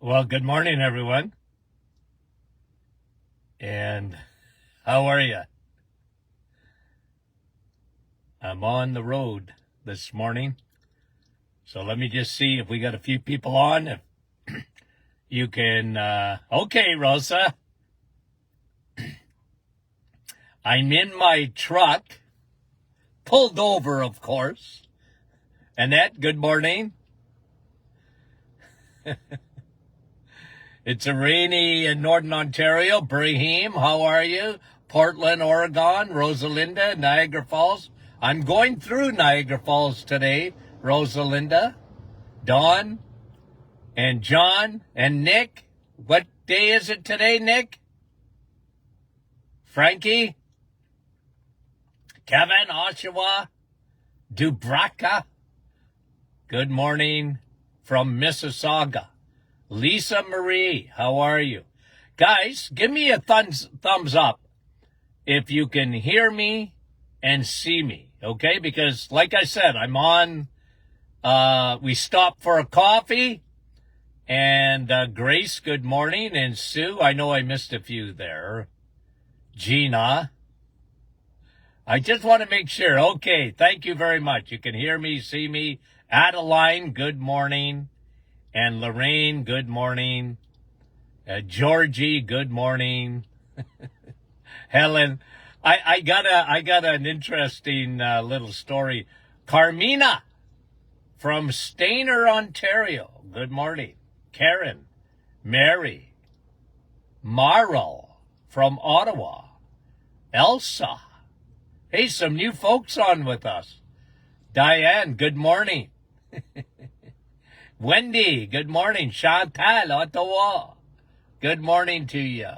Well, good morning, everyone. And how are you? I'm on the road this morning. So let me just see if we got a few people on. If you can, okay, Rosa. I'm in my truck, pulled over, of course. Annette, good morning. It's a rainy in Northern Ontario. Brahim, how are you? Portland, Oregon. Rosalinda, Niagara Falls. I'm going through Niagara Falls today. Rosalinda, Dawn, and John, and Nick. What day is it today, Nick? Frankie? Kevin, Oshawa, Dubraka. Good morning from Mississauga. Lisa Marie, how are you? Guys, give me a thumbs up if you can hear me and see me, okay? Because, like I said, I'm on, we stopped for a coffee, and Grace, good morning, and Sue, I know I missed a few there. Gina, I just want to make sure. Okay, thank you very much. You can hear me, see me. Adeline, good morning. And Lorraine, good morning. Georgie, good morning. Helen, I got an interesting little story. Carmina from Stayner, Ontario. Good morning. Karen, Mary, Marl from Ottawa. Elsa. Hey, some new folks on with us. Diane, good morning. Wendy, good morning. Chantal, Ottawa, good morning to you.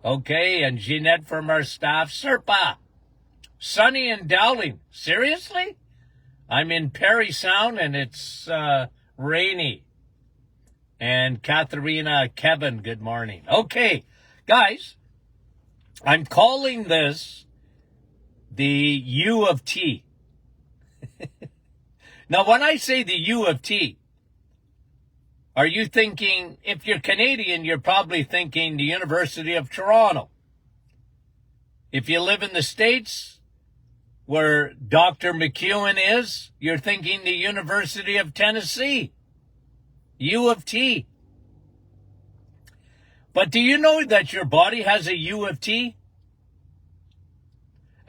Okay, and Jeanette from our staff. Serpa, Sunny and Dowling. Seriously? I'm in Parry Sound and it's rainy. And Katharina, Kevin, good morning. Okay, guys, I'm calling this the U of T. Now, when I say the U of T, are you thinking, if you're Canadian, you're probably thinking the University of Toronto. If you live in the States, where Dr. McEwen is, you're thinking the University of Tennessee, U of T. But do you know that your body has a U of T?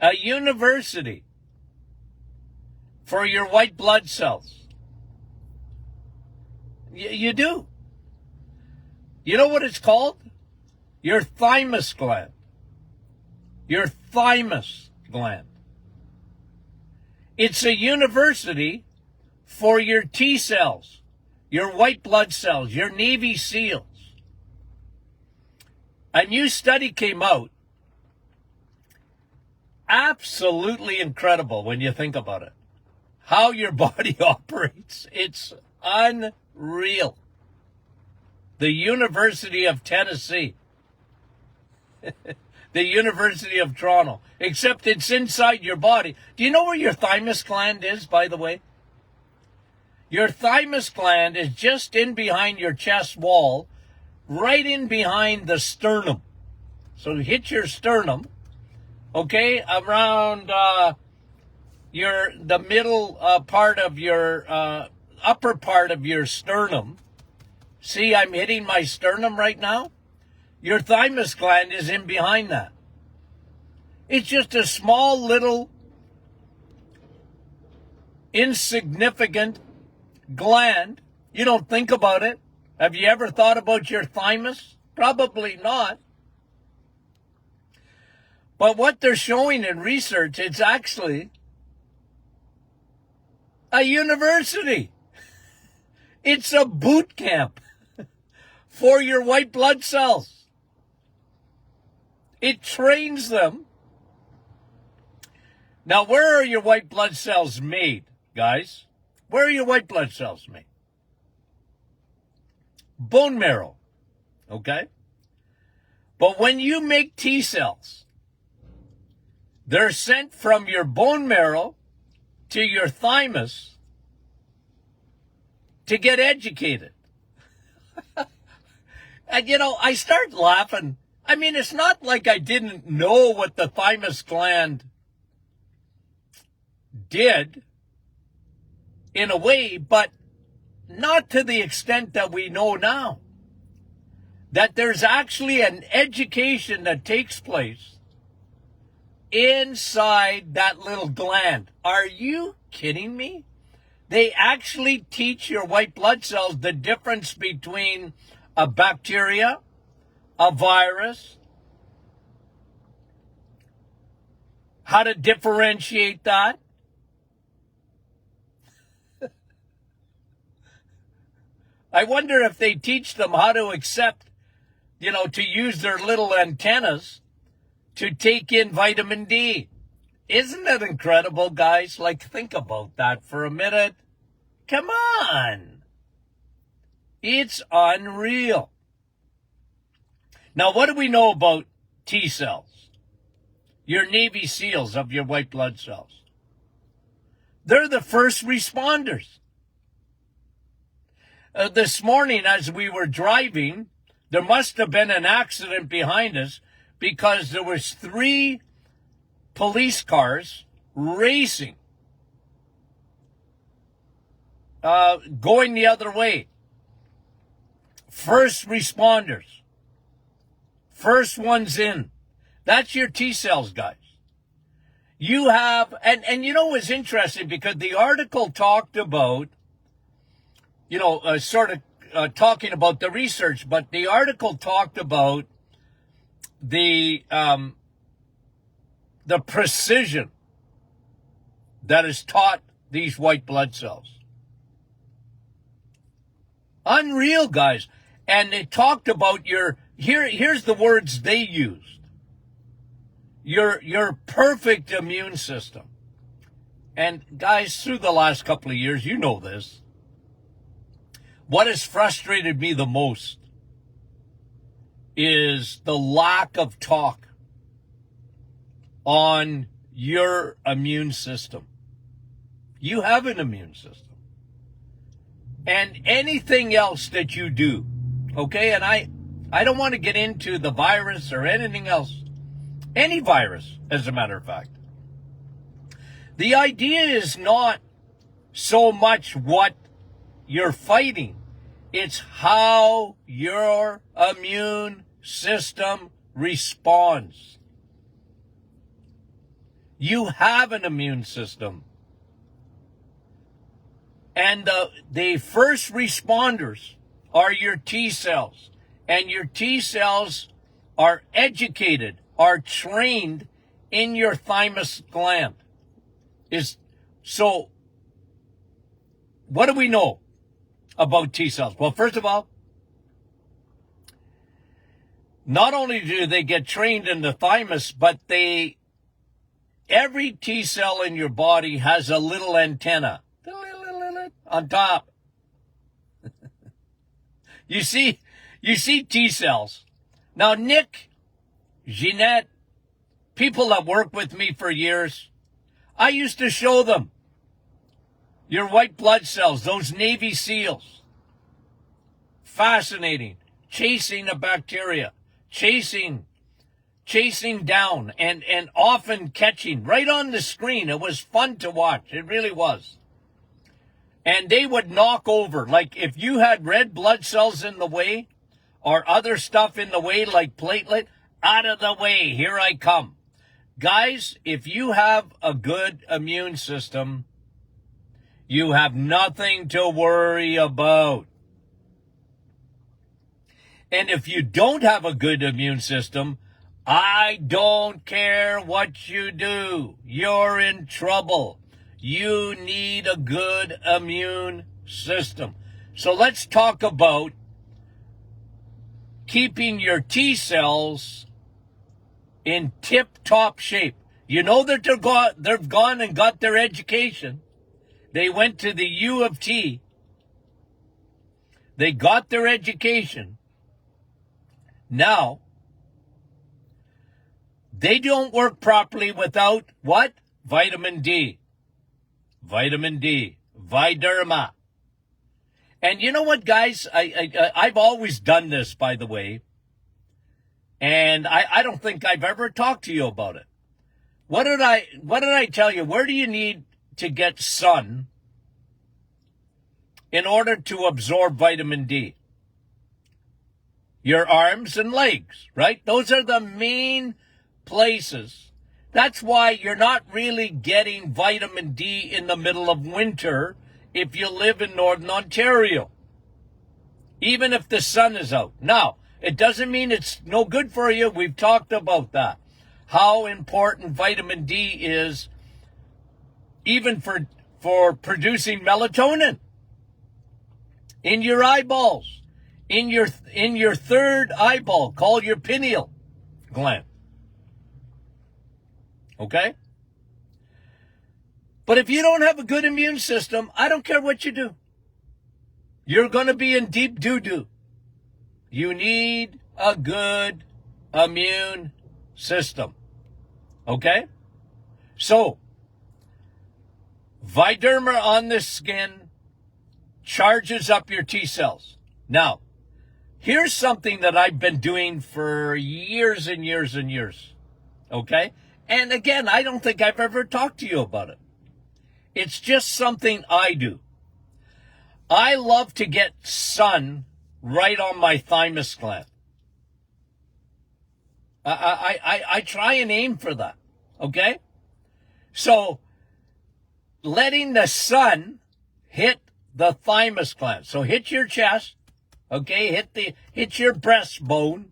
A university for your white blood cells. You do. You know what it's called? Your thymus gland. Your thymus gland. It's a university for your T cells, your white blood cells, your Navy SEALs. A new study came out. Absolutely incredible when you think about it. How your body operates. It's unreal. The University of Tennessee. The University of Toronto. Except it's inside your body. Do you know where your thymus gland is, by the way? Your thymus gland is just in behind your chest wall, right in behind the sternum. So hit your sternum, okay, around the middle part of your upper part of your sternum. See, I'm hitting my sternum right now. Your thymus gland is in behind that. It's just a small little insignificant gland. You don't think about it. Have you ever thought about your thymus? Probably not. But what they're showing in research, it's actually a university. It's a boot camp for your white blood cells. It trains them. Now, where are your white blood cells made, guys? Where are your white blood cells made? Bone marrow, okay? But when you make T cells, they're sent from your bone marrow to your thymus to get educated. And, I start laughing. I mean, it's not like I didn't know what the thymus gland did in a way, but not to the extent that we know now. That there's actually an education that takes place inside that little gland. Are you kidding me? They actually teach your white blood cells the difference between a bacteria, a virus, how to differentiate that. I wonder if they teach them how to accept, to use their little antennas to take in vitamin D. Isn't that incredible, guys? Like, think about that for a minute. Come on. It's unreal. Now, what do we know about T cells? Your Navy SEALs of your white blood cells. They're the first responders. This morning, as we were driving, there must have been an accident behind us because there was 3 police cars racing, going the other way. First responders. First ones in. That's your T cells, guys. You have, and it was interesting because the article talked about, talking about the research, but the article talked about the precision that is taught these white blood cells. Unreal, guys. And it talked about here's the words they used. Your perfect immune system. And guys, through the last couple of years, you know this. What has frustrated me the most is the lack of talk on your immune system. You have an immune system. And anything else that you do, okay? And I don't want to get into the virus or anything else. Any virus, as a matter of fact. The idea is not so much what you're fighting. It's how your immune system responds. You have an immune system. And the first responders are your T cells. And your T cells are educated, are trained in your thymus gland. So, what do we know about T cells? Well, first of all, not only do they get trained in the thymus, but every T cell in your body has a little antenna on top. You see T cells. Now, Nick, Jeanette, people that work with me for years, I used to show them your white blood cells, those Navy SEALs. Fascinating. Chasing a bacteria. Chasing down and often catching right on the screen. It was fun to watch. It really was. And they would knock over. Like if you had red blood cells in the way or other stuff in the way like platelet, out of the way, here I come. Guys, if you have a good immune system, you have nothing to worry about. And if you don't have a good immune system, I don't care what you do. You're in trouble. You need a good immune system. So let's talk about keeping your T cells in tip-top shape. You know that they've gone and got their education. They went to the U of T. They got their education. Now, they don't work properly without what? Vitamin D. Vitamin D. Viderma. And you know what, guys? I've always done this, by the way. And I don't think I've ever talked to you about it. What did I tell you? Where do you need to get sun in order to absorb vitamin D? Your arms and legs, right? Those are the main places. That's why you're not really getting vitamin D in the middle of winter if you live in Northern Ontario, even if the sun is out. Now, it doesn't mean it's no good for you. We've talked about that. How important vitamin D is even for producing melatonin in your eyeballs, in your third eyeball called your pineal gland. Okay? But if you don't have a good immune system, I don't care what you do. You're going to be in deep doo-doo. You need a good immune system. Okay? So, Viderma on the skin charges up your T cells. Now, here's something that I've been doing for years and years and years. Okay? And again, I don't think I've ever talked to you about it. It's just something I do. I love to get sun right on my thymus gland. I try and aim for that. Okay? So, letting the sun hit the thymus gland. So hit your chest. Okay? Hit your breastbone,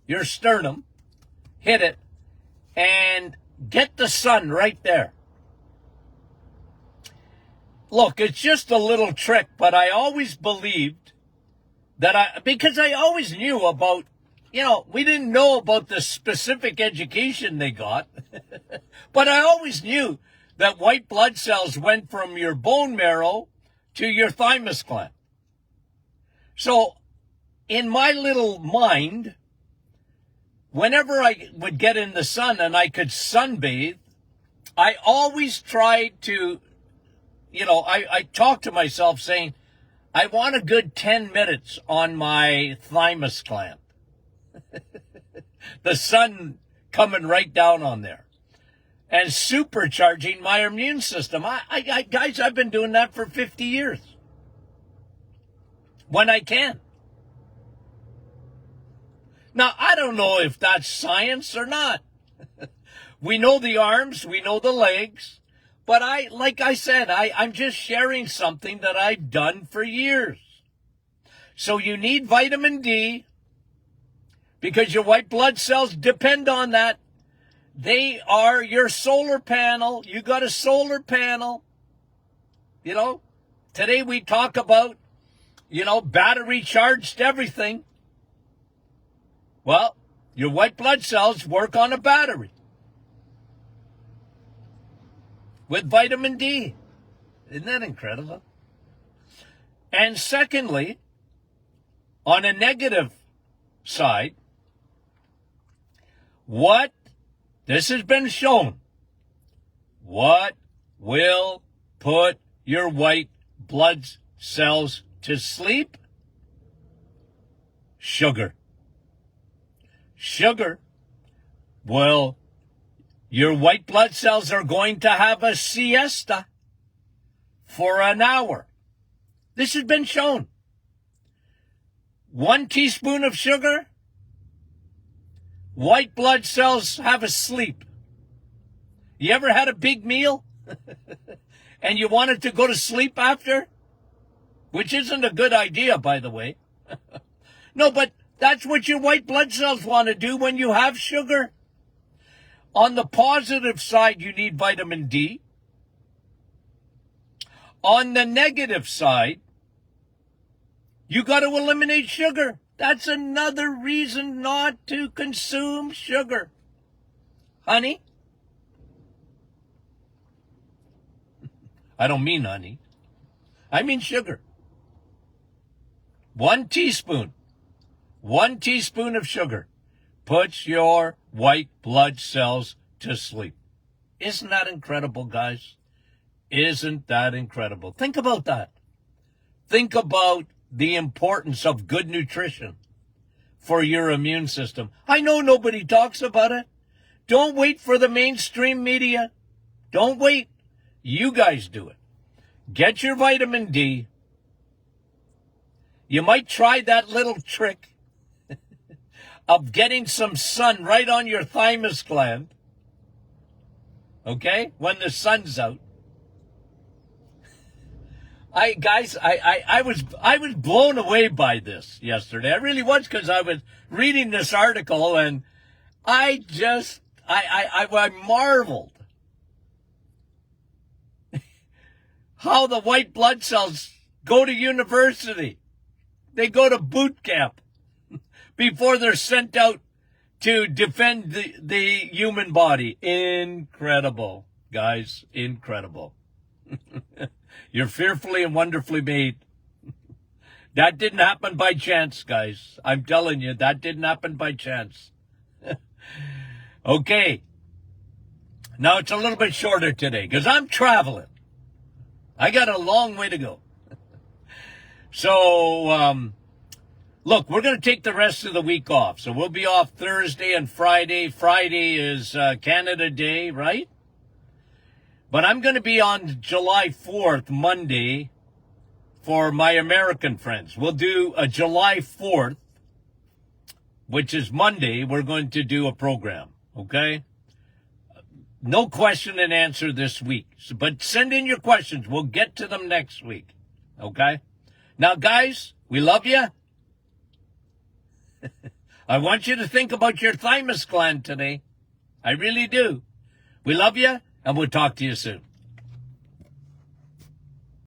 your sternum. Hit it. And get the sun right there. Look, it's just a little trick, but I always believed that because I always knew about, we didn't know about the specific education they got, but I always knew that white blood cells went from your bone marrow to your thymus gland. So, in my little mind, whenever I would get in the sun and I could sunbathe, I always tried to, I talked to myself saying, I want a good 10 minutes on my thymus gland. The sun coming right down on there and supercharging my immune system. Guys, I've been doing that for 50 years. When I can. Now, I don't know if that's science or not. We know the arms, we know the legs, but like I said, I'm just sharing something that I've done for years. So you need vitamin D because your white blood cells depend on that. They are your solar panel. You got a solar panel. Today we talk about, battery charged everything. Well, your white blood cells work on a battery with vitamin D. Isn't that incredible? And secondly, on a negative side, this has been shown, what will put your white blood cells to sleep? Sugar. Sugar. Well, your white blood cells are going to have a siesta for an hour. This has been shown. 1 teaspoon of sugar, white blood cells have a sleep. You ever had a big meal and you wanted to go to sleep after? Which isn't a good idea, by the way. No, but that's what your white blood cells want to do when you have sugar. On the positive side, you need vitamin D. On the negative side, you got to eliminate sugar. That's another reason not to consume sugar. Honey? I don't mean honey. I mean sugar. 1 teaspoon. 1 teaspoon of sugar puts your white blood cells to sleep. Isn't that incredible, guys? Isn't that incredible? Think about that. Think about the importance of good nutrition for your immune system. I know nobody talks about it. Don't wait for the mainstream media. Don't wait. You guys do it. Get your vitamin D. You might try that little trick of getting some sun right on your thymus gland. Okay? When the sun's out. I was blown away by this yesterday. I really was, because I was reading this article and I marveled how the white blood cells go to university. They go to boot camp before they're sent out to defend the human body. Incredible, guys. Incredible. You're fearfully and wonderfully made. That didn't happen by chance, guys. I'm telling you, that didn't happen by chance. Okay. Now it's a little bit shorter today because I'm traveling. I got a long way to go. So, look, we're going to take the rest of the week off. So we'll be off Thursday and Friday. Friday is Canada Day, right? But I'm going to be on July 4th, Monday, for my American friends. We'll do a July 4th, which is Monday. We're going to do a program, okay? No question and answer this week. But send in your questions. We'll get to them next week, okay? Now, guys, we love you. I want you to think about your thymus gland today. I really do. We love you. And we'll talk to you soon.